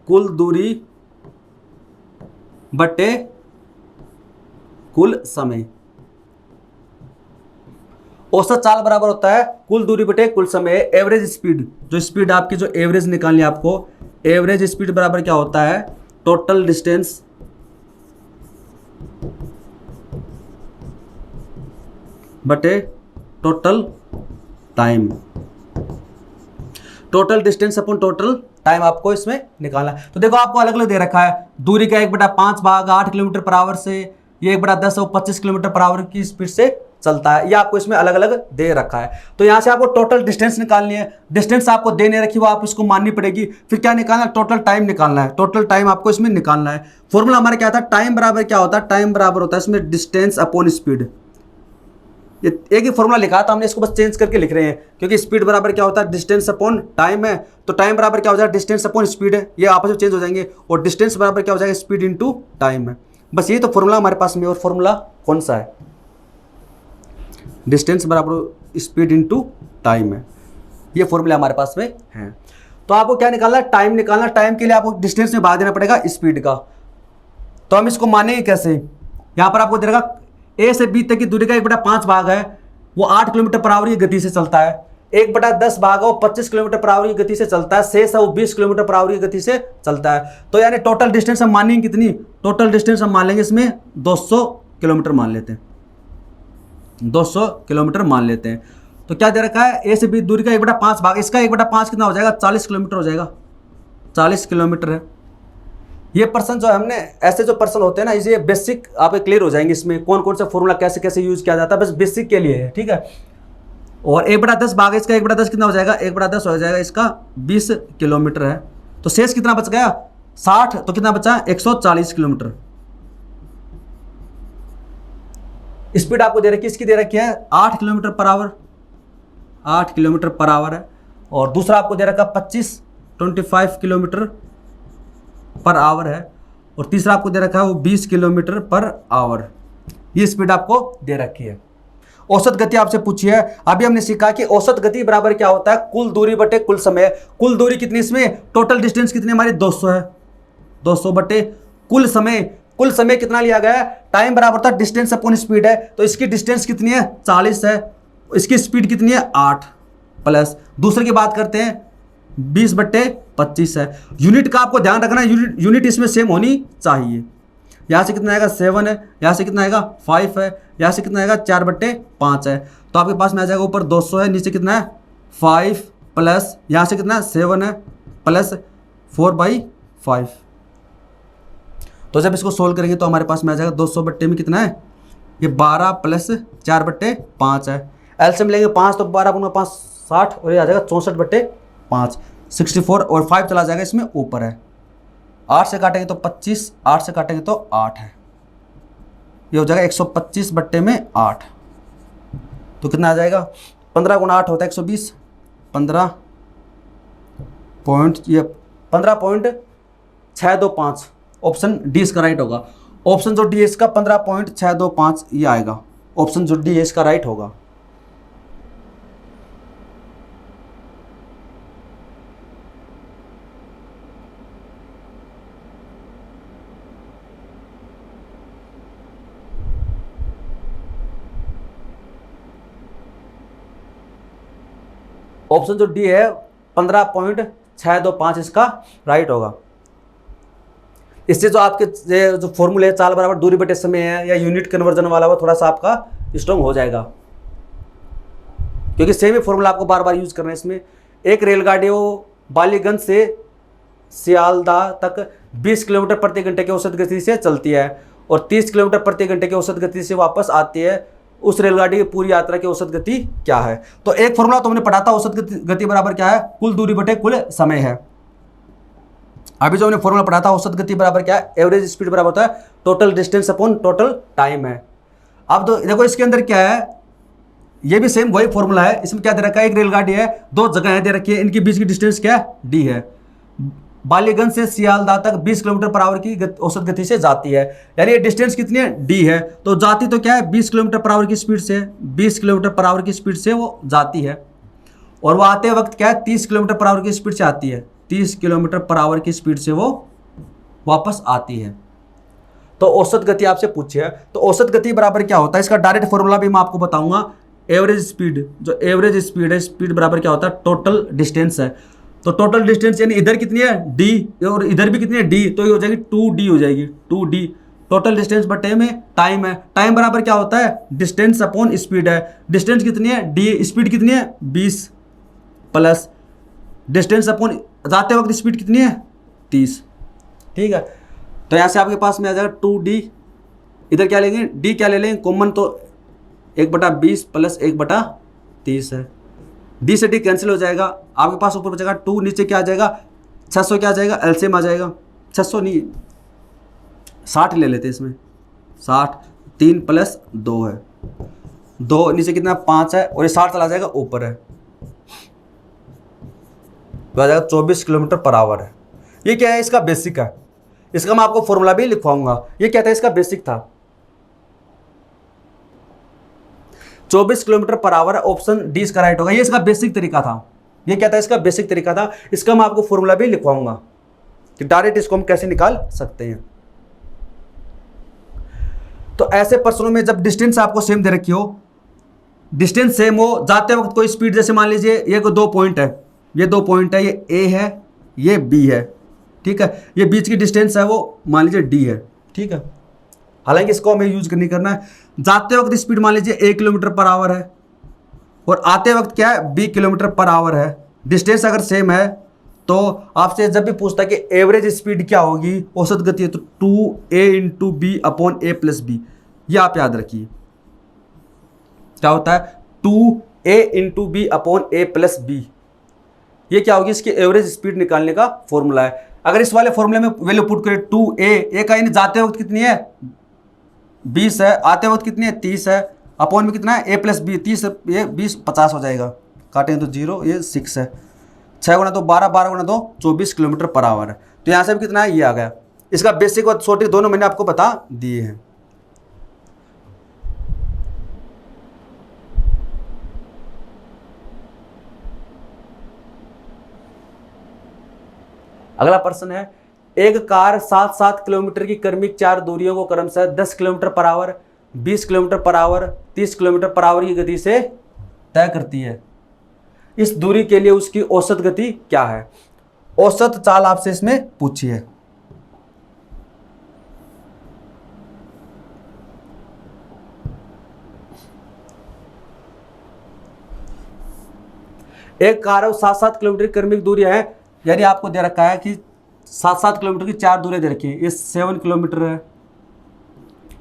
कुल दूरी बटे कुल समय। औसत चाल बराबर होता है कुल दूरी बटे कुल समय। एवरेज स्पीड, जो स्पीड आपकी जो एवरेज निकालनी है आपको, एवरेज स्पीड बराबर क्या होता है, टोटल डिस्टेंस बटे total time. Total distance upon total time आपको इसमें निकालना है। तो देखो आपको अलग अलग दे रखा है, दूरी का 1/5 भाग 8 किलोमीटर पर आवर से, ये 1/10 और 25 किलोमीटर पर आवर की स्पीड से चलता है। ये आपको इसमें अलग अलग दे रखा है। तो यहाँ से आपको टोटल डिस्टेंस निकालनी है, डिस्टेंस आपको देने रखी वो आप इसको माननी पड़ेगी। फिर क्या निकालना है, टोटल टाइम निकालना है, टोटल टाइम आपको इसमें निकालना है। फॉर्मूला हमारा क्या था, टाइम बराबर क्या होता है, टाइम बराबर होता है इसमें डिस्टेंस अपॉन स्पीड। ये एक ही फॉर्मूला लिखा था हमने, इसको बस चेंज करके लिख रहे हैं, क्योंकि स्पीड बराबर क्या होता है, डिस्टेंस अपॉन टाइम है। तो टाइम बराबर क्या हो जाएगा, डिस्टेंस अपॉन स्पीड है, ये आपस में चेंज हो जाएंगे। और डिस्टेंस बराबर क्या हो जाएगा, स्पीड इनटू टाइम है। बस ये तो फॉर्मूला हमारे पास में। और फॉर्मूला कौन सा है, डिस्टेंस बराबर स्पीड इनटू टाइम है, ये फॉर्मूला हमारे पास में है। तो आपको क्या निकालना है, टाइम निकालना। टाइम के लिए आपको डिस्टेंस में भाग देना पड़ेगा स्पीड का। तो हम इसको मानेंगे कैसे, यहाँ पर आपको दे रखा ए से बी तक की दूरी का 1/5 भाग है, वो 8 किलोमीटर पर आवर की गति से चलता है। 1/10 भाग है, वो 25 किलोमीटर पर आवर की गति से चलता है। शेष है वो 20 किलोमीटर पर आवर की गति से चलता है। तो यानी टोटल डिस्टेंस हम मानेंगे कितनी, टोटल डिस्टेंस हम मान लेंगे इसमें 200 किलोमीटर मान लेते हैं, 200 किलोमीटर मान लेते हैं। तो क्या दे रखा है, ए से बी दूरी का 1/5 भाग, इसका 1/5 कितना हो जाएगा, 40 किलोमीटर हो जाएगा, 40 किलोमीटर है। ये पर्सन जो है, हमने ऐसे जो पर्सन होते हैं ना, ये बेसिक आप क्लियर हो जाएंगे इसमें कौन कौन सा फॉर्मूला कैसे कैसे यूज किया जाता है, बस बेसिक के लिए है, ठीक है। और 1/10 भाग इसका 1/10 कितना हो जाएगा, 1/10 हो जाएगा इसका 20 किलोमीटर है। तो शेष कितना बच गया, 60, तो कितना बचा 140 किलोमीटर। स्पीड आपको दे रखी है, इसकी दे रखी है 8 kilometre per our, 8 kilometre per our है। और दूसरा आपको दे रखा 25 किलोमीटर पर आवर है। और तीसरा आपको दे रखा है वो 20 किलोमीटर पर आवर। ये स्पीड आपको दे रखी है। औसत गति आपसे पूछी है। अभी हमने सीखा कि औसत गति बराबर क्या होता है, कुल दूरी बटे कुल समय। कुल दूरी कितनी, इसमें टोटल डिस्टेंस कितनी हमारी 200 है, 200 बटे कुल समय। कुल समय कितना लिया गया है, टाइम बराबर था डिस्टेंस अपॉन स्पीड है। तो इसकी डिस्टेंस कितनी है, 40 है, इसकी स्पीड कितनी है 8, प्लस दूसरे की बात करते हैं 20/25 है। यूनिट का आपको ध्यान रखना, यूनिट इसमें सेम होनी चाहिए। यहाँ से कितना आएगा 7 है, यहाँ से कितना आएगा 5 है, यहाँ से कितना आएगा 4/5 है। तो आपके पास में आ जाएगा ऊपर 200 है, नीचे कितना है 5, प्लस यहाँ से कितना है 7 है, प्लस 4/5। तो जब इसको सोल्व करेंगे तो हमारे पास में आ जाएगा 200 बट्टे में कितना है, ये 12 प्लस 4/5 है। एलसीएम लेंगे 5 तो 12 × 5 60, और ये आ जाएगा 64/5 64। और 5 चला जाएगा इसमें ऊपर है, 8 से काटेंगे तो 25, 8 से काटेंगे तो 8 है, ये हो जाएगा 125/8। तो कितना आ जाएगा, 15 × 8 होता है 120, 15.625। ऑप्शन डी इसका राइट होगा। ऑप्शन जो डी है इसका 15.625 ये आएगा। ऑप्शन जो डी है इसका राइट होगा। ऑप्शन जो डी है 15.625 इसका राइट होगा। इससे जो आपके जो फॉर्मूले है चाल बराबर दूरी बटे समय है या यूनिट कन्वर्जन वाला, वो थोड़ा सा आपका स्ट्रॉन्ग हो जाएगा, क्योंकि सेम ही फॉर्मूला आपको बार बार यूज करना है इसमें। एक रेलगाड़ी वो बालीगंज से सियालदाह तक 20 किलोमीटर प्रति घंटे की औसत गति से चलती है और 30 किलोमीटर प्रति घंटे की औसत गति से वापस आती है। उस रेलगाड़ी की पूरी यात्रा की औसत गति क्या है। तो एक फॉर्मूला तो हमने पढ़ा था, औसत गति बराबर क्या है, कुल दूरी बटे कुल समय है। अभी जो हमने फॉर्मूला पढ़ा था, औसत गति बराबर क्या है, एवरेज स्पीड बराबर होता है total distance upon total time है। अब तो देखो इसके अंदर क्या है, ये भी सेम वही फॉर्मूला है। इसमें क्या दे रखा है, एक रेलगाड़ी है, 2 जगह दे रखी है, इनके बीच की डिस्टेंस क्या है, डी है। बालीगंज से सियालदाह तक 20 किलोमीटर पर आवर की औसत गति से जाती है, यानी ये डिस्टेंस कितनी है, डी है। तो जाती तो क्या है 20 किलोमीटर पर आवर की स्पीड से, 20 किलोमीटर पर आवर की स्पीड से वो जाती है। और वो आते वक्त क्या है 30 किलोमीटर पर आवर की स्पीड से आती है, 30 किलोमीटर पर आवर की स्पीड से वो वापस आती है। तो औसत गति आपसे पूछी है, तो औसत गति बराबर क्या होता है, इसका डायरेक्ट फॉर्मूला भी मैं आपको बताऊंगा। एवरेज स्पीड, जो एवरेज स्पीड है, स्पीड बराबर क्या होता है, टोटल डिस्टेंस है। तो टोटल डिस्टेंस यानी इधर कितनी है डी, और इधर भी कितनी है डी, तो ये हो जाएगी 2d हो जाएगी, 2d। टोटल डिस्टेंस बटे में टाइम है, टाइम बराबर क्या होता है, डिस्टेंस अपॉन स्पीड है। डिस्टेंस कितनी है डी, स्पीड कितनी है 20, प्लस डिस्टेंस अपॉन जाते वक्त स्पीड कितनी है 30, ठीक है। तो यहाँ से आपके पास में आ जाएगा 2d, इधर क्या लेंगे d क्या ले लेंगे कॉमन, तो 1/20 प्लस 1/30 है, d से d कैंसिल हो जाएगा, आपके पास ऊपर बचेगा 2, नीचे क्या आ जाएगा 600, क्या आ जाएगा एलसीएम आ जाएगा 600 नहीं 60 ले लेते इसमें, 60, 3 प्लस 2 है 2, नीचे कितना 5 है, और ये 60 चला जाएगा ऊपर है, तो आ जाएगा 24 किलोमीटर पर आवर है। ये क्या है इसका बेसिक है, इसका मैं आपको फॉर्मूला भी लिखवाऊंगा। ये क्या था इसका बेसिक था 24 kilometre per our, option D इसका राइट होगा। ये इसका बेसिक तरीका था, ये क्या था इसका बेसिक तरीका था। इसका मैं आपको फॉर्मूला भी लिखवाऊंगा कि डायरेक्ट इसको हम कैसे निकाल सकते हैं। तो ऐसे प्रश्नों में जब डिस्टेंस आपको सेम दे रखी हो, डिस्टेंस सेम हो, जाते वक्त कोई स्पीड, जैसे मान लीजिए ये को 2 पॉइंट है, ये 2 पॉइंट है, ये ए है ये बी है, ठीक है, ये बीच की डिस्टेंस है वो मान लीजिए डी है, ठीक है। हालांकि इसको हमें यूज नहीं करना है। जाते वक्त स्पीड मान लीजिए 1 किलोमीटर पर आवर है और आते वक्त क्या है 20 किलोमीटर पर आवर है। डिस्टेंस अगर सेम है तो आपसे जब भी पूछता है कि एवरेज स्पीड क्या होगी, औसत गति है, तो 2a into B upon a plus B, ये आप याद रखिए क्या होता है 2a into B upon a plus B, ये क्या होगी इसकी एवरेज स्पीड निकालने का फॉर्मूला है। अगर इस वाले फॉर्मूले में वैल्यू पुट करें 2a का यानी जाते वक्त कितनी है 20 है, आते वक्त कितनी है 30 है, अपॉन में कितना है a प्लस बी, 30 ये 20 50 हो जाएगा, काटें तो 0, ये 6 है, 6 गुना 2 12, 12 गुना 2 24 किलोमीटर पर आवर है। तो यहाँ से भी कितना है ये आ गया। इसका बेसिक और छोटे दोनों मैंने आपको बता दिए हैं। अगला प्रश्न है, एक कार 7-7 किलोमीटर की क्रमिक 4 दूरियों को क्रमशः 10 kilometre per our, 20 kilometre per our, 30 kilometre per our की गति से तय करती है। इस दूरी के लिए उसकी औसत गति क्या है? औसत चाल आपसे इसमें पूछी है। एक कार 7-7 किलोमीटर क्रमिक दूरी है, यानी आपको दे रखा है कि 7-7 किलोमीटर की 4 दूरियां दे रखी है। ये 7 किलोमीटर है,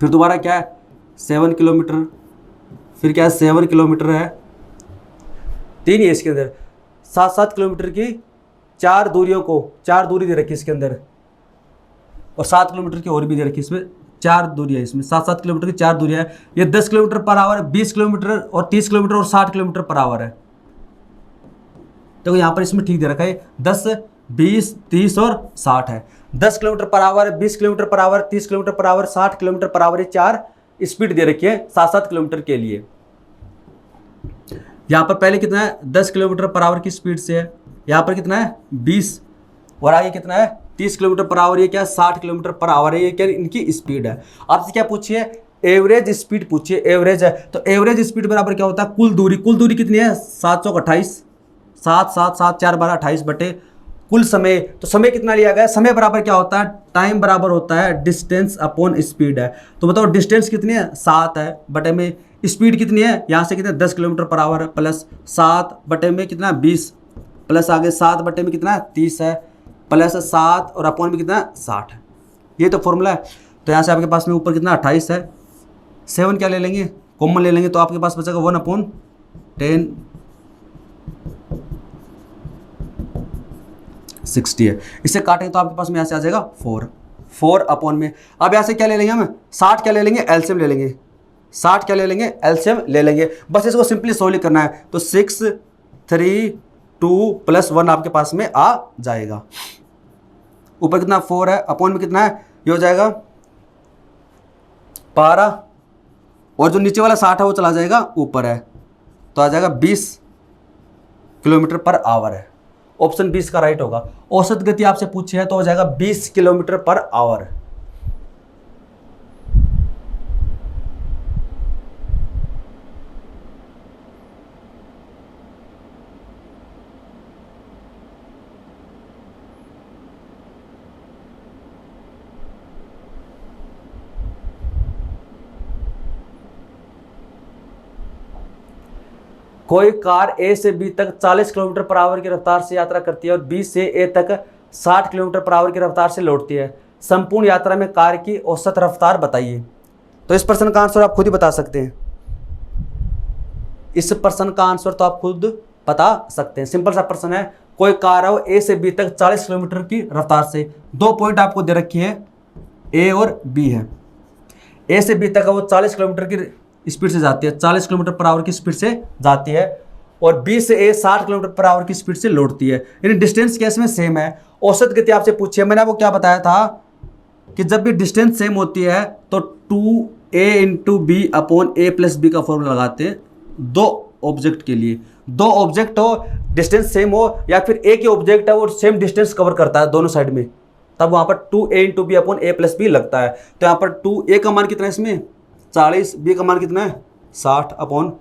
फिर दोबारा क्या है 7 किलोमीटर, फिर क्या है 7 किलोमीटर है, 3 ही है इसके अंदर। 7-7 किलोमीटर की 4 दूरियों को 4 दूरी दे रखी है इसके अंदर, और 7 किलोमीटर की और भी दे रखी है इसमें 4 दूरियां, इसमें 7-7 किलोमीटर की 4 दूरियां है। ये 10 किलोमीटर पर आवर, 20 किलोमीटर और 30 किलोमीटर और 60 किलोमीटर पर आवर है। तो यहाँ पर इसमें ठीक दे रखा है 10, 20, 30 और 60 है। 10 kilometre per our, 20 kilometre per our, 30 kilometre per our, 60 kilometre per our, ये 4 स्पीड दे रखी है 7-7 किलोमीटर के लिए। यहाँ पर पहले कितना है 10 किलोमीटर पर आवर की स्पीड से है, यहाँ पर कितना है 20, और आगे कितना है 30 किलोमीटर पर आवर, ये क्या है 60 किलोमीटर पर आवर है। ये क्या इनकी स्पीड है। आपसे क्या पूछिए एवरेज स्पीड पूछिए, एवरेज है तो एवरेज स्पीड बराबर क्या होता है कुल दूरी। कुल दूरी कितनी है 728, 7 7 7 4 12 28 बटे कुल समय। तो समय कितना लिया गया, समय बराबर क्या होता है टाइम बराबर होता है डिस्टेंस अपॉन स्पीड है। तो बताओ डिस्टेंस कितनी है 7 है, बटे में स्पीड कितनी है, यहाँ से कितना 10 किलोमीटर पर आवर है, प्लस 7 बटे में कितना 20, प्लस आगे 7 बटे में कितना 30 है, प्लस 7 और अपॉन में कितना 60 है। ये तो फॉर्मूला है। तो यहाँ से आपके पास में ऊपर कितना 28 है, 7 क्या ले लेंगे कॉमन ले लेंगे, तो आपके पास बचेगा 1/10 60 है। इसे काटेंगे तो आपके पास में यहाँ से आ जाएगा 4 अपॉन में। अब यहाँ से क्या ले लेंगे हम 60 क्या ले लेंगे एलसीएम ले लेंगे, 60 क्या ले लेंगे एलसीएम ले लेंगे। बस इसको सिंपली सोल्व करना है। तो 6 3 2 प्लस 1 आपके पास में आ जाएगा। ऊपर कितना 4 है, अपॉन में कितना है ये हो जाएगा 12, और जो नीचे वाला 60 है वो चला जाएगा ऊपर है, तो आ जाएगा 20 किलोमीटर पर आवर है। ऑप्शन 20 का राइट होगा। औसत गति आपसे पूछी है तो हो जाएगा 20 किलोमीटर पर आवर। कोई कार ए से बी तक 40 किलोमीटर पर आवर की रफ्तार से यात्रा करती है और बी से ए तक 60 किलोमीटर पर आवर की रफ्तार से लौटती है। संपूर्ण यात्रा में कार की औसत रफ्तार बताइए। तो इस प्रश्न का आंसर आप खुद ही बता सकते हैं। इस प्रश्न का आंसर तो आप खुद बता सकते हैं। सिंपल सा प्रश्न है, कोई कार हो ए से बी तक 40 किलोमीटर की रफ्तार से। 2 पॉइंट आपको दे रखी है, ए और बी है। ए से बी तक वो 40 किलोमीटर की स्पीड से जाती है, 40 किलोमीटर पर आवर की स्पीड से जाती है, और बी से ए 60 किलोमीटर पर आवर की स्पीड से लौटती है। यानी डिस्टेंस केस में सेम है। औसत गति आपसे पूछी है, मैंने आपको क्या बताया था कि जब भी डिस्टेंस सेम होती है तो 2a इंटू बी अपॉन ए प्लस बी का फॉर्मूला लगाते हैं दो ऑब्जेक्ट के लिए। दो ऑब्जेक्ट हो, डिस्टेंस सेम हो, या फिर एक ही ऑब्जेक्ट है और सेम डिस्टेंस कवर करता है दोनों साइड में, तब वहाँ पर 2a इंटू बी अपॉन ए प्लस बी लगता है। तो यहाँ पर 2a का मान कितना है इसमें 40, b का मान कितना है 60 अपॉन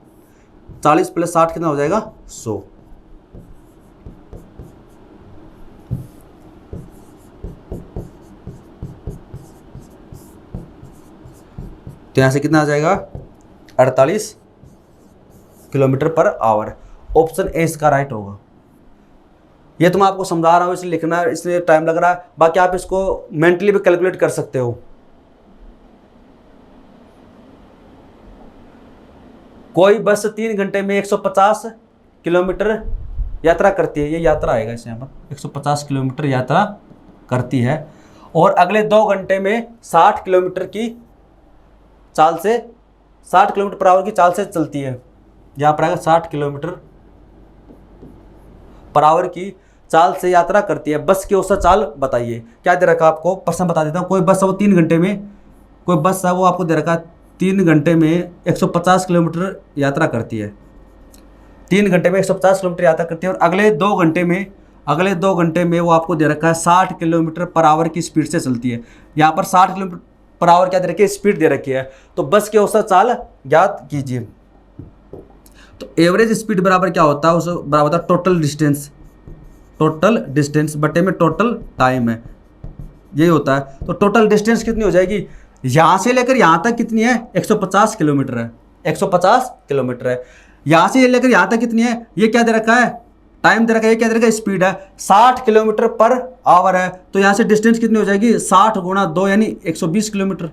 40 प्लस 60 कितना हो जाएगा 100। तो यहाँ से कितना आ जाएगा 48 kilometre per our. Option A इसका राइट होगा। ये तो मैं आपको समझा रहा हूँ इसलिए लिखना है, इसलिए टाइम लग रहा है। बाकी आप इसको मेंटली भी कैलकुलेट कर सकते हो। कोई बस 3 घंटे में 150 किलोमीटर यात्रा करती है। ये यात्रा आएगा इस यहाँ पर, 150 किलोमीटर यात्रा करती है और अगले 2 घंटे में 60 किलोमीटर की चाल से 60 किलोमीटर पर आवर की चाल से चलती है। यहाँ पर आएगा 60 किलोमीटर पर आवर की चाल से यात्रा करती है। बस की औसत चाल बताइए। क्या दे रखा आपको, प्रश्न बता देता हूँ। कोई बस है वो 3 घंटे में, कोई बस है वो आपको दे रखा 3 घंटे में 150 किलोमीटर यात्रा करती है। 3 घंटे में 150 किलोमीटर यात्रा करती है और अगले 2 घंटे में वो आपको दे रखा है 60 किलोमीटर पर आवर की स्पीड से चलती है। यहाँ पर 60 किलोमीटर पर आवर क्या दे रखी है, स्पीड दे रखी है। तो बस की औसत चाल ज्ञात कीजिए। तो एवरेज स्पीड बराबर क्या होता है, उस बराबर होता है टोटल डिस्टेंस बटे में टोटल टाइम है, यही होता है। तो टोटल डिस्टेंस कितनी हो जाएगी, यहाँ से लेकर यहाँ तक कितनी है 150 किलोमीटर है, 150 किलोमीटर है। यहाँ से लेकर यहाँ तक कितनी है, ये क्या दे रखा है, टाइम दे रखा है, ये क्या दे रखा है, स्पीड है 60 किलोमीटर पर आवर है। तो यहाँ से डिस्टेंस कितनी हो जाएगी 60 गुणा 2 यानी 120 किलोमीटर।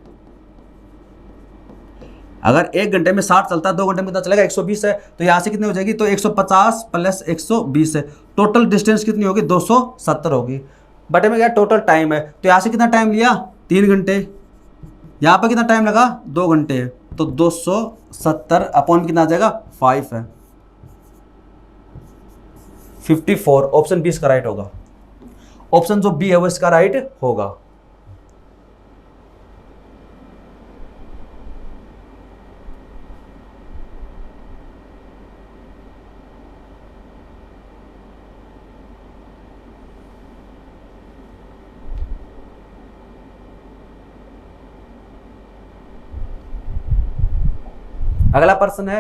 अगर 1 घंटे में 60 चलता है, 2 घंटे में कितना चलेगा 120 है। तो यहाँ से कितनी हो जाएगी, तो 150 प्लस 120 है। टोटल डिस्टेंस कितनी होगी 270 होगी। बटे में क्या टोटल टाइम है, तो यहाँ से कितना टाइम लिया 3 घंटे, यहाँ पर कितना टाइम लगा 2 घंटे है। तो 270 अपॉन कितना आ जाएगा 5 है, 54। ऑप्शन बी इसका राइट होगा। ऑप्शन जो बी है वो इसका राइट होगा। अगला प्रश्न है,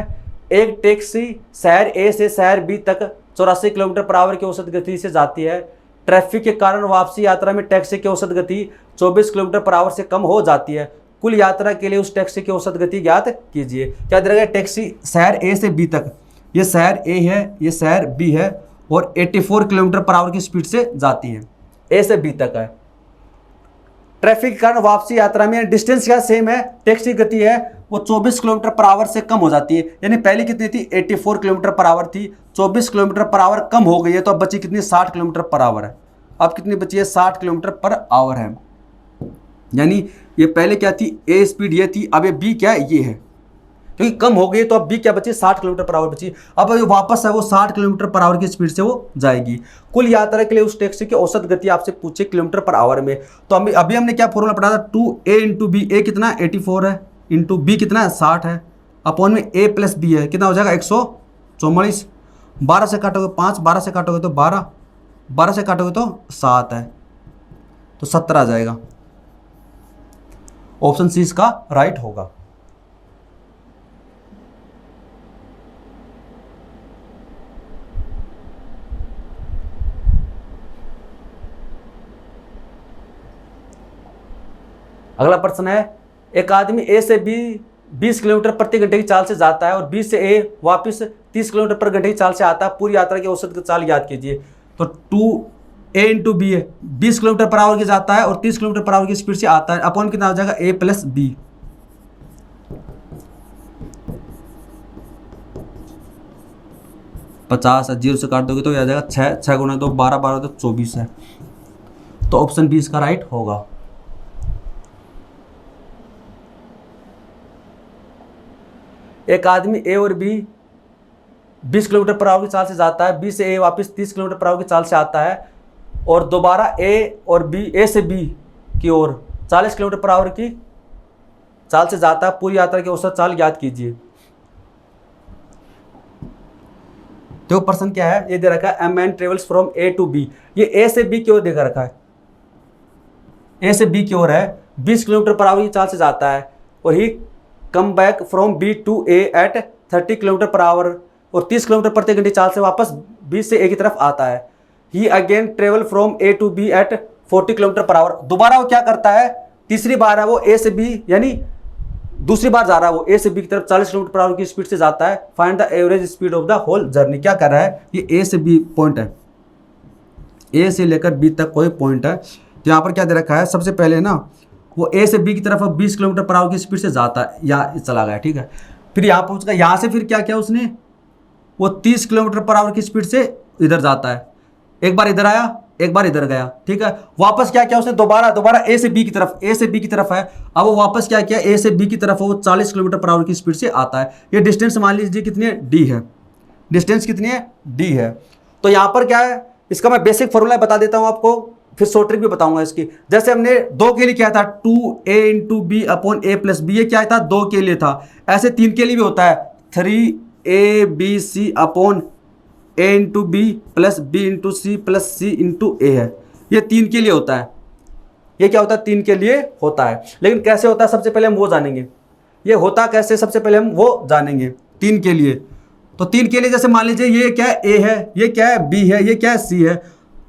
एक टैक्सी शहर ए से शहर बी तक 84 किलोमीटर पर आवर की औसत गति से जाती है। ट्रैफिक के कारण वापसी यात्रा में टैक्सी की औसत गति 24 किलोमीटर पर आवर से कम हो जाती है। कुल यात्रा के लिए उस टैक्सी की औसत गति ज्ञात कीजिए। क्या दे रखा है, टैक्सी शहर ए से बी तक, ये शहर ए है, ये शहर बी है और 84 किलोमीटर पर आवर की स्पीड से जाती है, ए से बी तक है। ट्रैफिक के कारण वापसी यात्रा में डिस्टेंस क्या सेम है, टैक्सी गति है वो 24 किलोमीटर पर आवर से कम हो जाती है। यानी पहले कितनी थी 84 किलोमीटर पर आवर थी, 24 किलोमीटर पर आवर कम हो गई है, तो अब बची कितनी 60 किलोमीटर पर आवर है। अब कितनी बची है 60 किलोमीटर पर आवर है। यानी ये पहले क्या थी, ए स्पीड ये थी, अब ये बी क्या है, ये है, क्योंकि कम हो गई तो अब बी क्या बची 60 किलोमीटर पर आवर बची। अब ये वापस है वो 60 किलोमीटर पर आवर की स्पीड से वो जाएगी। कुल यात्रा के लिए उस टैक्सी की औसत गति आपसे पूछे किलोमीटर पर आवर में। तो अभी हमने क्या फॉर्मूला पढ़ा था, 2a इंटू बी, ए कितना 84 है, इंटू बी कितना है 60 है, अपॉन में a प्लस बी है, कितना हो जाएगा 144। 12 से काटोगे 5, 12 से काटोगे तो 12, 12 से काटोगे तो 7 है, तो 70 आ जाएगा। ऑप्शन सी इसका राइट होगा। अगला प्रश्न है, एक आदमी ए से बी 20 किलोमीटर प्रति घंटे की चाल से जाता है और बी से ए वापस 30 किलोमीटर प्रति घंटे की चाल से आता है, पूरी यात्रा की औसत की चाल याद कीजिए। तो 2a इंटू बी है, 20 किलोमीटर पर आवर की जाता है और 30 किलोमीटर पर आवर की स्पीड से आता है, अपॉन कितना हो जाएगा a प्लस बी। पचास 0 से काट दोगे तो यह आ जाएगा 6, 6 गुना 2 12, 12 तो 24 है। तो ऑप्शन बी इसका राइट होगा। एक आदमी ए और बी 20 किलोमीटर पर आवर की चाल से जाता है, बी से ए वापस 30 किलोमीटर पर आवर की चाल से आता है और दोबारा ए और बी, ए से बी की ओर 40 किलोमीटर पर आवर की चाल से जाता है, पूरी यात्रा की औसत चाल याद कीजिए। तो प्रश्न क्या है, ये दे रखा है a man travels from A to B. ये ए से बी की ओर देखा रखा है, ए से बी की ओर है, 20 किलोमीटर पर आवर की चाल से जाता है और he come back from B to A at 30 kilometre per hour और 30 किलोमीटर प्रति घंटे चाल से वापस बी से ए की तरफ आता है। He again travel from A to B at 40 kilometre per hour. दोबारा वो क्या करता है, तीसरी बार है वो ए से बी, यानी दूसरी बार जा रहा है वो ए से बी की तरफ 40 किलोमीटर पर आवर की स्पीड से जाता है। Find the average speed of the whole journey. क्या कर रहा है, ये ए से बी पॉइंट है, ए से लेकर बी तक कोई पॉइंट है। तो यहाँ पर क्या दे रखा है, सबसे पहले ना वो ए से बी की तरफ 20 किलोमीटर पर आवर की स्पीड से जाता है, यहाँ चला गया, ठीक है। फिर यहाँ पहुँच गया, यहाँ से फिर क्या किया उसने, वो 30 किलोमीटर पर आवर की स्पीड से इधर जाता है, एक बार इधर आया एक बार इधर गया, ठीक है। वापस क्या किया उसने, दोबारा ए से बी की तरफ, ए से बी की तरफ है, अब वो वापस क्या किया, ए से बी की तरफ वो 40 किलोमीटर पर आवर की स्पीड से आता है। ये डिस्टेंस मान लीजिए कितनी है, डी है, डिस्टेंस कितनी है, डी है। तो यहाँ पर क्या है, इसका मैं बेसिक फॉर्मूला बता देता हूँ आपको, फिर शॉर्ट ट्रिक भी बताऊंगा इसकी। जैसे हमने 2 के लिए क्या था, 2a इंटू बी अपॉन ए प्लस बी, ये क्या था 2 के लिए था। ऐसे 3 के लिए भी होता है, 3abc upon a into B plus B into C plus C into A है, ये 3 के लिए होता है। ये क्या होता है, 3 के लिए होता है। लेकिन कैसे होता है सबसे पहले हम वो जानेंगे, ये होता कैसे सबसे पहले हम वो जानेंगे 3 के लिए। तो 3 के लिए जैसे मान लीजिए ये क्या है, ए है, ये क्या है, बी है, ये क्या है, सी है।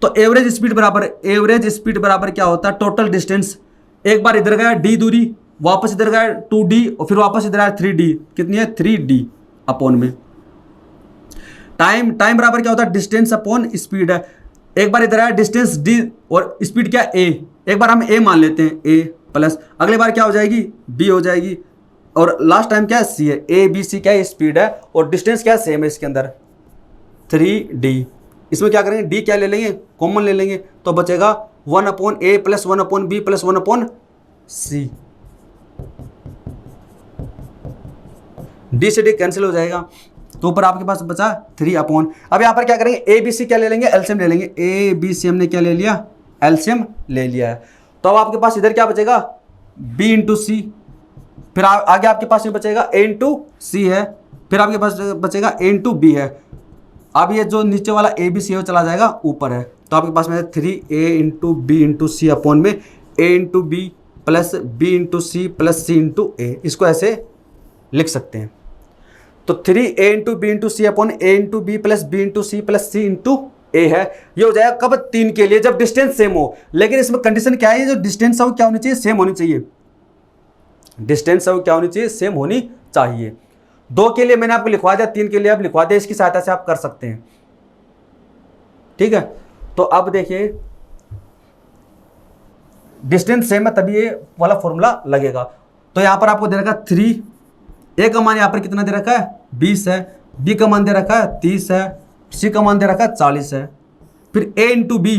तो एवरेज स्पीड बराबर क्या होता है, टोटल डिस्टेंस। एक बार इधर गया डी दूरी, वापस इधर गया 2d और फिर वापस इधर आया 3d, कितनी है 3d अपॉन में टाइम बराबर क्या होता है, डिस्टेंस अपॉन स्पीड है। एक बार इधर आया डिस्टेंस d और स्पीड क्या a, एक बार हम a मान लेते हैं, a प्लस अगली बार क्या हो जाएगी, b हो जाएगी और लास्ट टाइम क्या है c है। a b c क्या है, स्पीड है और डिस्टेंस क्या है, सेम है इसके अंदर 3d। इसमें क्या करेंगे, d क्या ले लेंगे, कॉमन ले लेंगे, तो बचेगा 1 upon a plus 1 upon b plus 1 upon c। d से d कैंसिल हो जाएगा, तो ऊपर आपके पास बचा 3 अपॉन। अब यहाँ पर क्या करेंगे, ए बी सी क्या ले लेंगे, एलसीएम ले लेंगे। ए बी सी हमने क्या ले लिया, एलसीएम ले लिया है। तो अब आपके पास इधर क्या बचेगा, बी इंटू सी, फिर आगे आपके पास में बचेगा ए इंटू सी है, फिर आपके पास बचेगा ए इंटू बी है। अब ये जो नीचे वाला ए बी सी है चला जाएगा ऊपर है, तो आपके पास में 3a into B into C upon में A into B plus B into C plus C into A. इसको ऐसे लिख सकते हैं। तो 3a into B into C upon A into B plus B into C plus C into A है। ये हो जाएगा कब, 3 के लिए, जब डिस्टेंस सेम हो। लेकिन इसमें कंडीशन क्या है, जो डिस्टेंस है वो क्या होनी चाहिए, सेम होनी चाहिए। डिस्टेंस है वो क्या होनी चाहिए, सेम होनी चाहिए। 2 के लिए मैंने आपको लिखवा दिया, 3 के लिए आप लिखवा दिया, इसकी सहायता से आप कर सकते हैं, ठीक है। तो अब देखिए डिस्टेंस सेम है तभी ये वाला फॉर्मूला लगेगा। तो यहां पर आपको दे रखा है 3, ए का मान यहां पर कितना दे रखा है 20 है, बी का मान दे रखा है 30 है, सी का मान दे रखा है 40 है। फिर ए इंटू बी,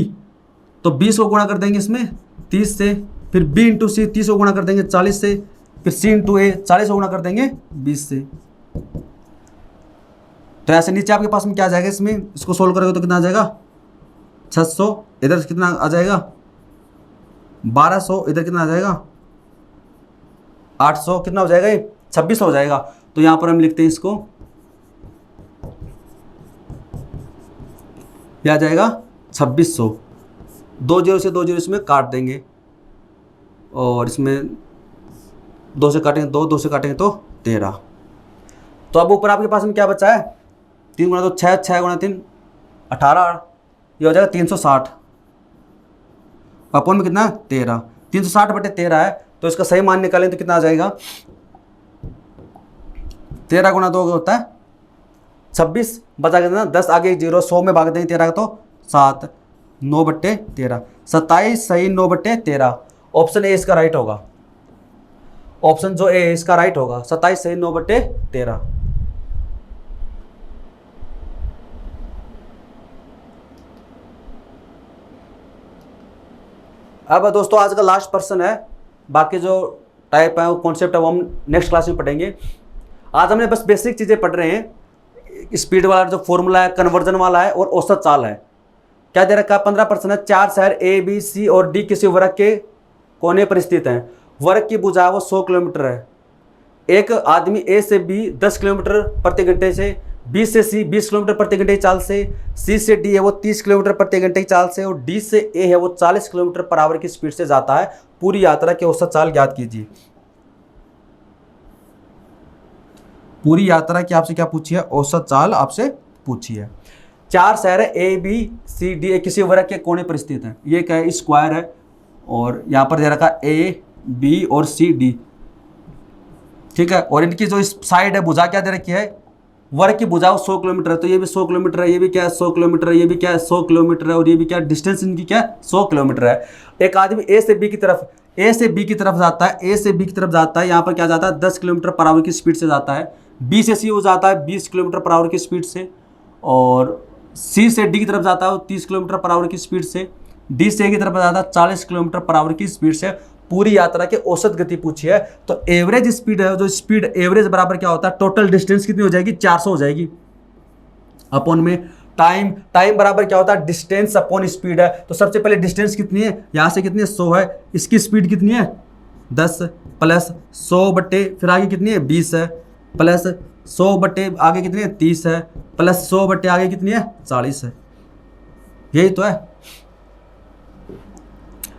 तो 20 को गुणा कर देंगे इसमें 30 से, फिर बी इंटू सी 30 को गुणा कर देंगे 40 से, फिर सी इंटू ए 40 को गुणा कर देंगे 20 से। तो ऐसे नीचे आपके पास में क्या आ जाएगा, इसमें इसको सोल्व करोगे तो कितना आ जाएगा 600, इधर कितना आ जाएगा 1200, इधर कितना आ जाएगा 800, कितना हो जाएगा ये 2600 हो जाएगा। तो यहां पर हम लिखते हैं इसको, यह आ जाएगा 2600। 2 0 से 2 0 इसमें काट देंगे और इसमें 2 से काटेंगे 2, 2 से काटेंगे तो 13। तो अब ऊपर आपके पास में क्या बचा है, 3 गुणा 2 6, 6 गुणा 3 18, ये हो जाएगा 360 अपॉन में कितना 13, 360 बटे 13 है। तो इसका सही मान निकालें तो कितना आ जाएगा 13 गुना 2 होता है 26, बचा कितना 10, आगे 0, 100 में भाग देंगे 13 का तो 7, 9/13, 27 सही 9/13। ऑप्शन ए इसका राइट होगा, ऑप्शन जो ए इसका राइट होगा, 27 सही 9/13। अब दोस्तों आज का लास्ट पर्सन है, बाकी जो टाइप है वो कॉन्सेप्ट है वो हम नेक्स्ट क्लास में पढ़ेंगे। आज हमने बस बेसिक चीज़ें पढ़ रहे हैं, स्पीड वाला जो फॉर्मूला है, कन्वर्जन वाला है और औसत चाल है। क्या दे रखा है, 15% है। 4 शहर ए बी सी और डी किसी वर्ग के कोने पर स्थित हैं। वर्ग की भुजा वो 100 किलोमीटर है। एक आदमी ए से बी 10 किलोमीटर प्रति घंटे से, बी से सी 20 किलोमीटर प्रति घंटे की चाल से, सी से डी है वो 30 किलोमीटर प्रति घंटे की चाल से और डी से ए है वो 40 किलोमीटर पर आवर की स्पीड से जाता है। पूरी यात्रा की औसत चाल ज्ञात कीजिए। पूरी यात्रा की आपसे क्या पूछी है, औसत चाल आपसे पूछी है। 4 शहर है ए बी सी डी किसी वर्ग के कोने पर स्थित है। ये क्या है, स्क्वायर है और यहाँ पर दे रखा ए बी और सी डी, ठीक है। और इनकी जो साइड है भुजा क्या दे रखी है, वर्ग की भुजा 100 किलोमीटर है, तो ये भी 100 किलोमीटर है, ये भी क्या है 100 किलोमीटर है, ये भी क्या है 100 किलोमीटर है और ये भी क्या डिस्टेंस इनकी क्या है 100 किलोमीटर है। एक आदमी ए से बी की तरफ जाता है, ए से बी की तरफ जाता है, यहाँ पर क्या जाता है 10 किलोमीटर पर आवर की स्पीड से जाता है। बी से सी वो जाता है 20 किलोमीटर पर आवर की स्पीड से और सी से डी की तरफ जाता है वो 30 किलोमीटर पर आवर की स्पीड से, डी से ए की तरफ जाता है 40 किलोमीटर पर आवर की स्पीड से। पूरी यात्रा के औसत गति पूछी है, तो एवरेज स्पीड है, जो स्पीड एवरेज बराबर क्या होता है, टोटल डिस्टेंस कितनी हो जाएगी 400 हो जाएगी। अपॉन में टाइम बराबर क्या होता है, डिस्टेंस अपॉन स्पीड है। तो सबसे पहले डिस्टेंस कितनी है, यहाँ से कितनी है 100 है, इसकी स्पीड कितनी है 10 प्लस 100 बटे फिर आगे कितनी है 20 है, प्लस 100 बटे आगे कितनी है 30 है, प्लस 100 बटे आगे कितनी है 40 है। यही तो है।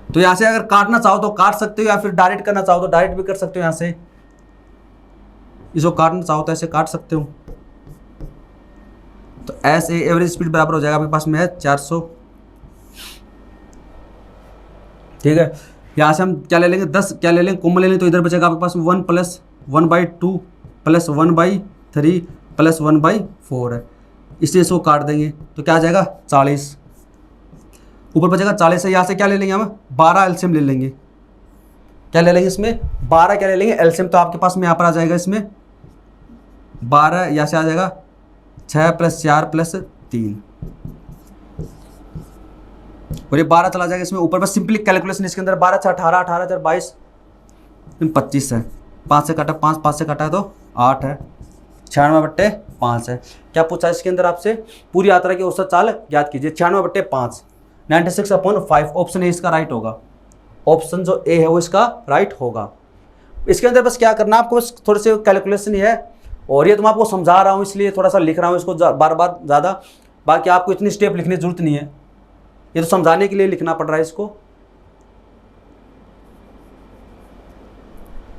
तो यहाँ से अगर काटना चाहो तो काट सकते हो या फिर डायरेक्ट करना चाहो तो डायरेक्ट भी कर सकते हो। यहाँ से इसको काटना चाहो तो ऐसे काट सकते हो। तो ऐसे एवरेज स्पीड बराबर हो जाएगा आपके पास में है 400, ठीक है। यहाँ से हम क्या ले लेंगे 10 क्या ले लेंगे कॉमन ले लेंगे, तो इधर बचेगा आपके पास 1 प्लस 1/2 प्लस 1/3 प्लस 1/4 है। इसलिए इसको काट देंगे तो क्या आ जाएगा 40, ऊपर बचेगा 40 है। यहाँ से क्या ले लेंगे हम 12 एलसीएम ले लेंगे। क्या ले लेंगे इसमें 12 क्या ले लेंगे एलसीएम, तो आपके पास में यहाँ पर आ जाएगा इसमें 12, यहाँ से आ जाएगा 6 प्लस 4 प्लस 3 और ये 12 चला जाएगा इसमें ऊपर। बस सिंपली कैलकुलेशन इसके अंदर 12 6 18 18 4 22 25 है, 5 से काटा 5 से काटा है तो 8 है, 96/5 है। क्या पूछा इसके अंदर आपसे, पूरी यात्रा की औसत चाल याद कीजिए 96/5 96/5। ऑप्शन ए इसका राइट होगा, ऑप्शन जो ए है वो इसका राइट होगा। इसके अंदर बस क्या करना आपको, बस थोड़े से कैलकुलेशन ही है और ये तो मैं आपको समझा रहा हूँ इसलिए थोड़ा सा लिख रहा हूँ इसको बार बार ज़्यादा, बाकी आपको इतनी स्टेप लिखने की जरूरत नहीं है, ये तो समझाने के लिए लिखना पड़ रहा है इसको।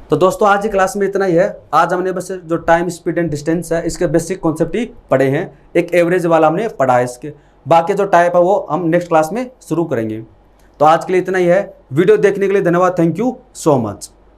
तो दोस्तों आज की क्लास में इतना ही है। आज हमने बस जो टाइम स्पीड एंड डिस्टेंस है इसके बेसिक कॉन्सेप्ट ही पढ़े हैं, एक एवरेज वाला हमने पढ़ा है। इसके बाकी जो टाइप है वो हम नेक्स्ट क्लास में शुरू करेंगे। तो आज के लिए इतना ही है। वीडियो देखने के लिए धन्यवाद, थैंक यू सो मच।